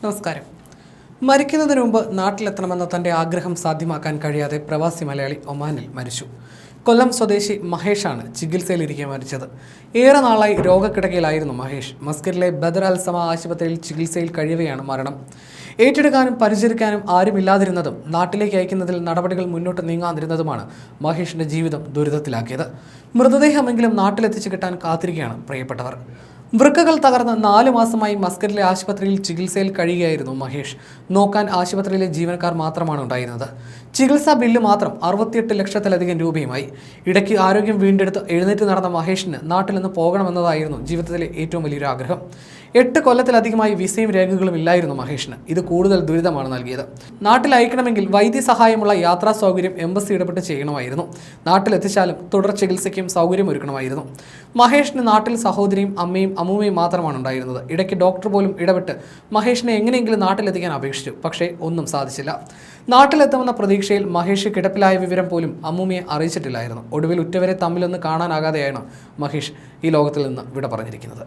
നമസ്കാരം. മരിക്കുന്നതിന് മുമ്പ് നാട്ടിലെത്തണമെന്ന തൻ്റെ ആഗ്രഹം സാധ്യമാക്കാൻ കഴിയാതെ പ്രവാസി മലയാളി ഒമാനിൽ മരിച്ചു. കൊല്ലം സ്വദേശി മഹേഷാണ് ചികിത്സയിലിരിക്കെ മരിച്ചത്. ഏറെ നാളായി രോഗക്കിടക്കയിലായിരുന്നു മഹേഷ്. മസ്കറ്റിലെ ബദർ അൽ സമ ആശുപത്രിയിൽ ചികിത്സയിൽ കഴിയവെയാണ് മരണം. ഏറ്റെടുക്കാനും പരിചരിക്കാനും ആരുമില്ലാതിരുന്നതും നാട്ടിലേക്ക് അയക്കുന്നതിൽ നടപടികൾ മുന്നോട്ട് നീങ്ങാതിരുന്നതുമാണ് മഹേഷിൻ്റെ ജീവിതം ദുരിതത്തിലാക്കിയത്. മൃതദേഹമെങ്കിലും നാട്ടിലെത്തിച്ചു കിട്ടാൻ കാത്തിരിക്കുകയാണ് പ്രിയപ്പെട്ടവർ. വൃക്കകൾ തകർന്ന് 4 മാസമായി മസ്കറ്റിലെ ആശുപത്രിയിൽ ചികിത്സയിൽ കഴിയുകയായിരുന്നു മഹേഷ്. നോക്കാൻ ആശുപത്രിയിലെ ജീവനക്കാർ മാത്രമാണ് ഉണ്ടായിരുന്നത്. ചികിത്സാ ബില്ല് മാത്രം 68 ലക്ഷത്തിലധികം രൂപയുമായി. ഇടയ്ക്ക് ആരോഗ്യം വീണ്ടെടുത്ത് എഴുന്നേറ്റ് നടന്ന മഹേഷിന് നാട്ടിൽ നിന്ന് പോകണമെന്നതായിരുന്നു ജീവിതത്തിലെ ഏറ്റവും വലിയൊരു ആഗ്രഹം. 8 കൊല്ലത്തിലധികമായി വിസയും രേഖകളും ഇല്ലായിരുന്നു മഹേഷിന്. ഇത് കൂടുതൽ ദുരിതമാണ് നൽകിയത്. നാട്ടിൽ അയക്കണമെങ്കിൽ വൈദ്യസഹായമുള്ള യാത്രാ സൗകര്യം എംബസി ഇടപെട്ട് ചെയ്യണമായിരുന്നു. നാട്ടിലെത്തിച്ചാലും തുടർ ചികിത്സയ്ക്കും സൗകര്യം ഒരുക്കണമായിരുന്നു. മഹേഷിന് നാട്ടിൽ സഹോദരിയും അമ്മയും അമ്മൂമ്മയും മാത്രമാണ് ഉണ്ടായിരുന്നത്. ഇടയ്ക്ക് ഡോക്ടർ പോലും ഇടപെട്ട് മഹേഷിനെ എങ്ങനെയെങ്കിലും നാട്ടിലെത്തിക്കാൻ അപേക്ഷിച്ചു. പക്ഷേ ഒന്നും സാധിച്ചില്ല. നാട്ടിലെത്തുമെന്ന പ്രതീക്ഷയിൽ മഹേഷ് കിടപ്പിലായ വിവരം പോലും അമ്മൂമ്മയെ അറിയിച്ചിട്ടില്ലായിരുന്നു. ഒടുവിൽ ഉറ്റവരെ തമ്മിലൊന്ന് കാണാനാകാതെയാണ് മഹേഷ് ഈ ലോകത്തിൽ നിന്ന് വിട പറഞ്ഞിരിക്കുന്നത്.